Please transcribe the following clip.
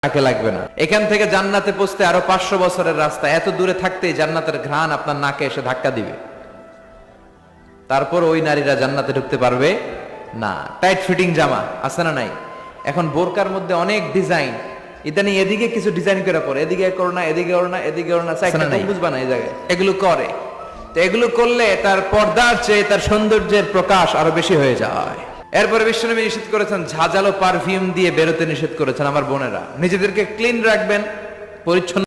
তাকে লাগবে না। এখান থেকে জান্নাতে পৌঁছতে আরো 500 বছরের রাস্তা, এত দূরে থাকতেই জান্নাতের ঘ্রাণ আপনার নাকে এসে ধাক্কা দিবে। তারপর ওই নারীরা জান্নাতে ঢুকতে পারবে না। টাইট ফিটিং জামা আছে না নাই? এখন বোরকার মধ্যে অনেক ডিজাইন, ইদানিং এদিকে কিছু ডিজাইন করে পরে, এদিকে করো না, এদিকে করো না, এদিকে করো না, বুঝবা না এই জায়গায় এগুলো করে। তো এগুলো করলে তার পর্দার চেয়ে তার সৌন্দর্যের প্রকাশ আরো বেশি হয়ে যায়। এরপরে বিশ্বনবী নিষেধ করেছেন, ঝাঁঝালো পারফিউম দিয়ে বেরোতে নিষেধ করেছেন। আমার বোনেরা, নিজেদেরকে ক্লিন রাখবেন, পরিচ্ছন্ন